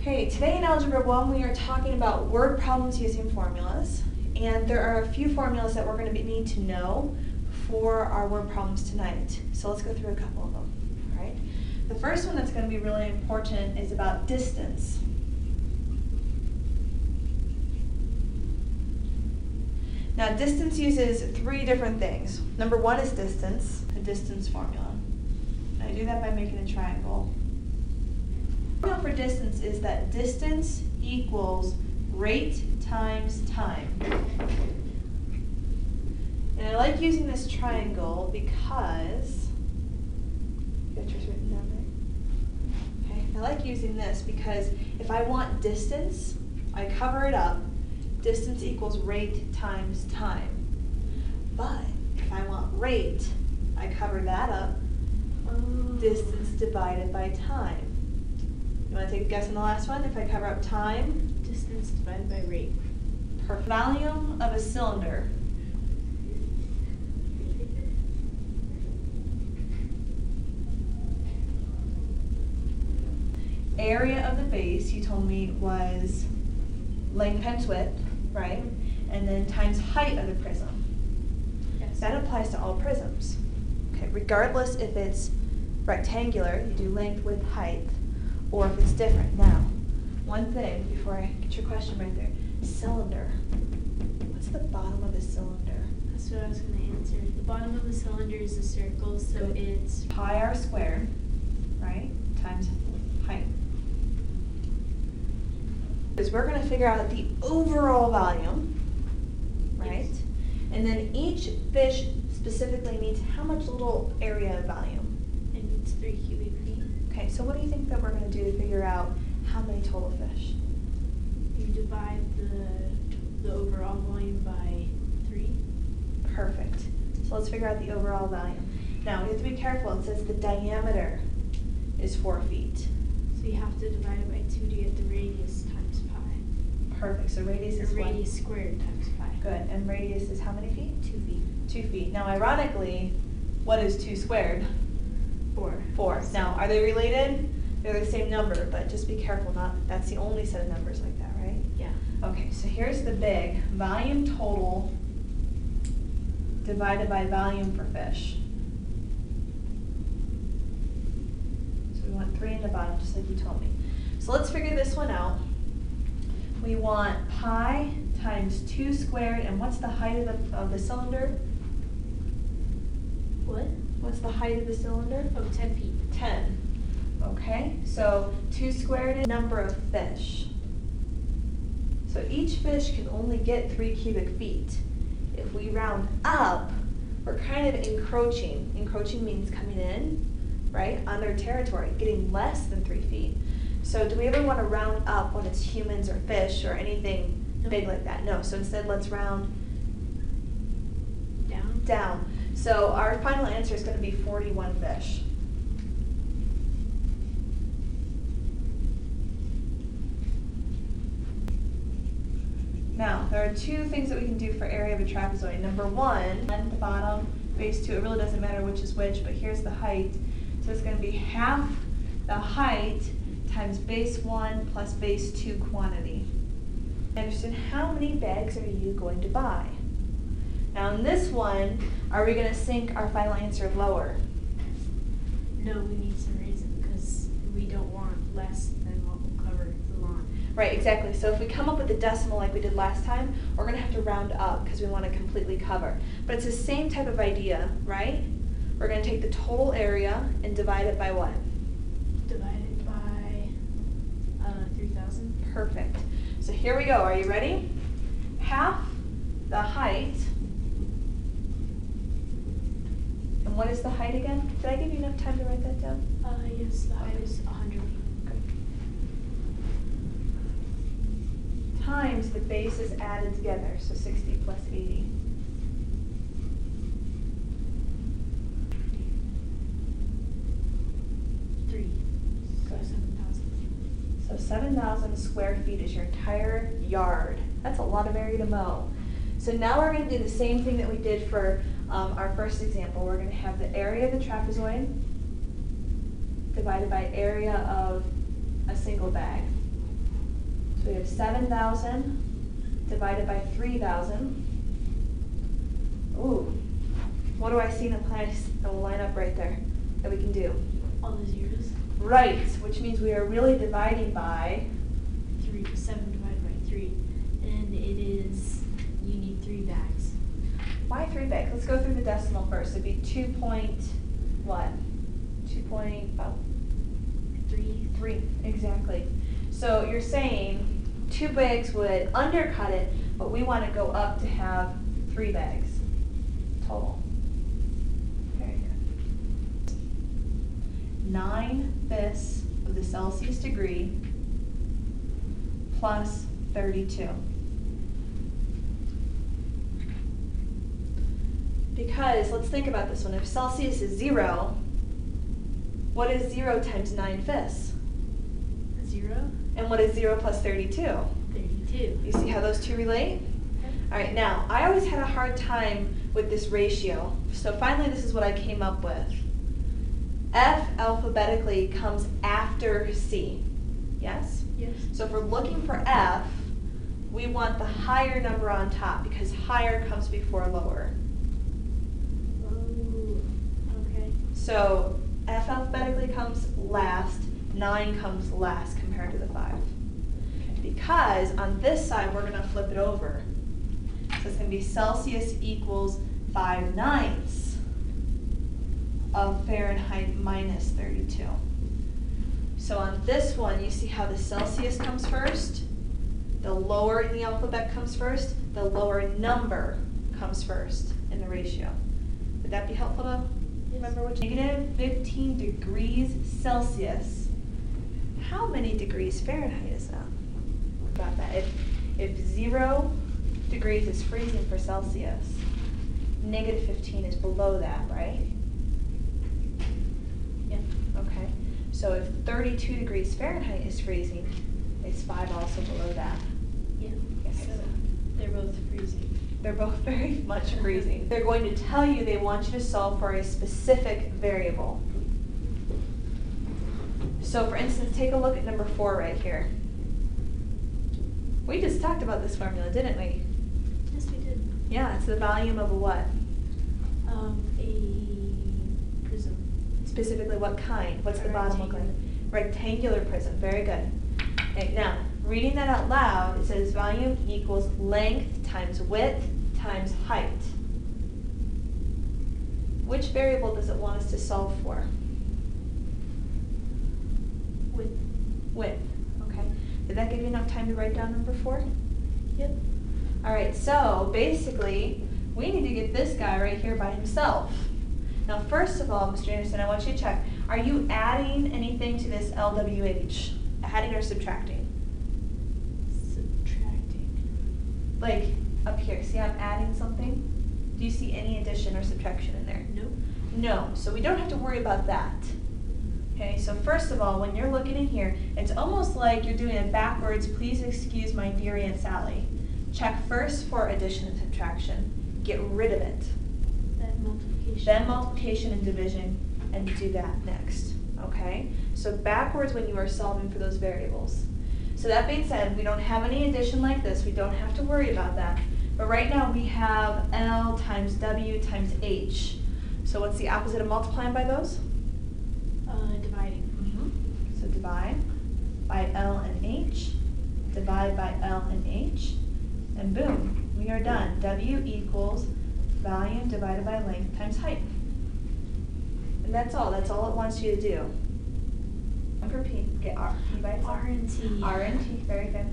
Okay, today in Algebra 1 we are talking about word problems using formulas, and there are a few formulas that we're going to need to know for our word problems tonight. So let's go through a couple of them. All right. The first one that's going to be really important is about distance. Now distance uses three different things. Number one is distance, a distance formula. And I do that by making a triangle. The formula for distance is that distance equals rate times time. And I like using this triangle because, you got yours written down there? Okay, I like using this because if I want distance, I cover it up. Distance equals rate times time. But if I want rate, I cover that up. Distance divided by time. You want to take a guess on the last one? If I cover up time? Distance divided by rate. Per volume of a cylinder. Area of the base, you told me, was length times width, right? And then times height of the prism. Yes. That applies to all prisms. Okay, regardless if it's rectangular, you do length, width, height, or if it's different. Now, one thing before I get your question right there, cylinder. What's the bottom of a cylinder? That's what I was going to answer. The bottom of the cylinder is a circle, so Good. it's Pi r squared, right, times height. Because we're going to figure out the overall volume, right? Yes. And then each fish specifically needs how much little area of volume? it needs 3 cubic feet. Okay, so what do you think that we're going to do to figure out how many total fish? You divide the overall volume by 3. Perfect. So let's figure out the overall volume. Now, we have to be careful. It says the diameter is 4 feet. So you have to divide it by 2 to get the radius times pi. Perfect. So radius is Or what? radius squared times pi. Good. And radius is how many feet? 2 feet. 2 feet. Now, ironically, what is 2 squared? 4. 4. Now, are they related? They're the same number, but just be careful. That's the only set of numbers like that, right? Yeah. Okay, so here's the big volume total divided by volume per fish. So we want 3 in the bottom, just like you told me. So let's figure this one out. We want pi times 2 squared, and what's the height of the cylinder? What? What's the height of the cylinder? Oh, 10 feet. 10. Okay, so 2 squared is number of fish. So each fish can only get 3 cubic feet. If we round up, we're kind of encroaching. Encroaching means coming in, right, on their territory, getting less than 3 feet. So do we ever want to round up when it's humans or fish or anything big like that? No, so instead let's round down. So our final answer is going to be 41 fish. Now, there are 2 things that we can do for area of a trapezoid. Number 1, at the bottom, base 2, it really doesn't matter which is which, but here's the height. So it's going to be half the height times base 1 plus base 2 quantity. Anderson, how many bags are you going to buy? Now in this one, are we going to sink our final answer lower? No, we need some reason because we don't want less than what will cover the lawn. Right, exactly. So if we come up with a decimal like we did last time, we're going to have to round up because we want to completely cover. But it's the same type of idea, right? We're going to take the total area and divide it by what? Divided by 3,000. Perfect. So here we go. Are you ready? Half the height. And what is the height again? Did I give you enough time to write that down? Yes, the height is 100 feet. Times the bases added together, so 60 plus 80. So 7,000. So 7,000 square feet is your entire yard. That's a lot of area to mow. So now we're going to do the same thing that we did for our first example. We're going to have the area of the trapezoid divided by area of a single bag. So we have 7,000 divided by 3,000. Ooh, what do I see in the place that will line up right there that we can do? All the zeros. Right, which means we are really dividing by 7 divided by 3. And it is, you need 3 bags. Why 3 bags? Let's go through the decimal first. It'd be 2 point what? 3. Exactly. So you're saying 2 bags would undercut it, but we want to go up to have 3 bags total. Very good. 9/5 of the Celsius degree plus 32. Because let's think about this one. If Celsius is 0, what is 0 times 9/5? 0. And what is 0 plus 32? 32. You see how those two relate? All right, now, I always had a hard time with this ratio. So finally, this is what I came up with. F alphabetically comes after C. Yes? Yes. So if we're looking for F, we want the higher number on top because higher comes before lower. Oh, okay. So F alphabetically comes last, 9 comes last compared to the 5. Because on this side, we're going to flip it over. So it's going to be Celsius equals 5/9 of Fahrenheit minus 32. So on this one, you see how the Celsius comes first, the lower in the alphabet comes first, the lower number comes first in the ratio. Would that be helpful to remember which? Negative 15 degrees Celsius. How many degrees Fahrenheit is that? About that. If 0 degrees is freezing for Celsius, negative 15 is below that, right? Yep. Okay. So if 32 degrees Fahrenheit is freezing, is 5 also below that? Yeah. Okay, So they're both freezing. They're both very much freezing. They're going to tell you they want you to solve for a specific variable. So for instance, take a look at number 4 right here. We just talked about this formula, didn't we? Yes, we did. Yeah, it's the volume of a what? A prism. Specifically what kind? What's the bottom look like? Rectangular prism, very good. Okay, now, reading that out loud, it says volume equals length times width times height. Which variable does it want us to solve for? Width. Width, okay. Did that give you enough time to write down number 4? Yep. All right, so basically, we need to get this guy right here by himself. Now, first of all, Mr. Anderson, I want you to check. Are you adding anything to this LWH? Adding or subtracting? Subtracting. Like up here, see I'm adding something? Do you see any addition or subtraction in there? Nope. No, so we don't have to worry about that. Okay, so first of all, when you're looking in here, it's almost like you're doing it backwards. Please excuse my dear Aunt Sally. Check first for addition and subtraction. Get rid of it. Then multiplication. Then multiplication and division, and do that next. Okay? So backwards when you are solving for those variables. So that being said, we don't have any addition like this. We don't have to worry about that. But right now we have L times W times H. So what's the opposite of multiplying by those? Dividing. So divide by L and H, divide by L and H, and boom, we are done. W equals volume divided by length times height. And that's all it wants you to do. And for P, get R. P by itself. R and T. R and T, very good.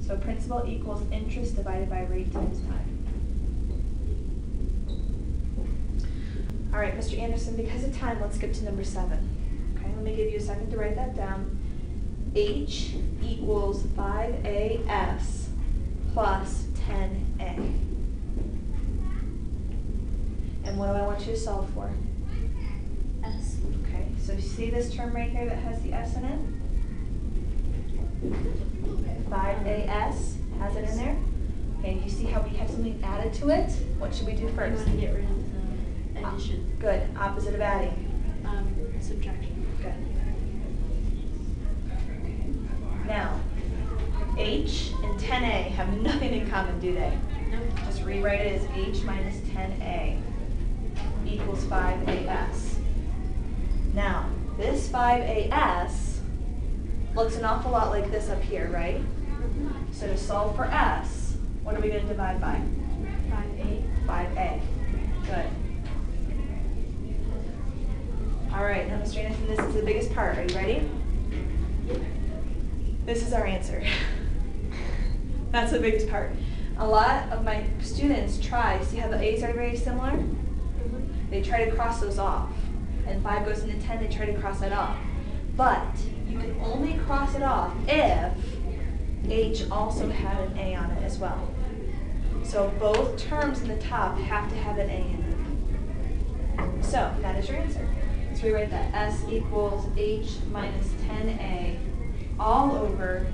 So principal equals interest divided by rate times time. All right, Mr. Anderson, because of time, let's skip to number 7. Okay, let me give you a second to write that down. H equals 5AS plus 10A. And what do I want you to solve for? S. Okay, so you see this term right here that has the S in it? 5AS has it in there. Okay, you see how we have something added to it? What should we do You first? want to get rid of the addition. Good. Opposite of adding. Subtraction. Good. Okay. H and 10a have nothing in common, do they? Nope. Just rewrite it as h minus 10a equals 5as. Now, this 5as looks an awful lot like this up here, right? So to solve for s, what are we going to divide by? 5a. 5a. Good. All right, now Mr. Anderson, this is the biggest part. Are you ready? This is our answer. That's the biggest part. A lot of my students try, see how the a's are very similar? They try to cross those off. And 5 goes into 10, they try to cross that off. But you can only cross it off if h also had an a on it as well. So both terms in the top have to have an a in them. So that is your answer. So we write that s equals h minus 10a all over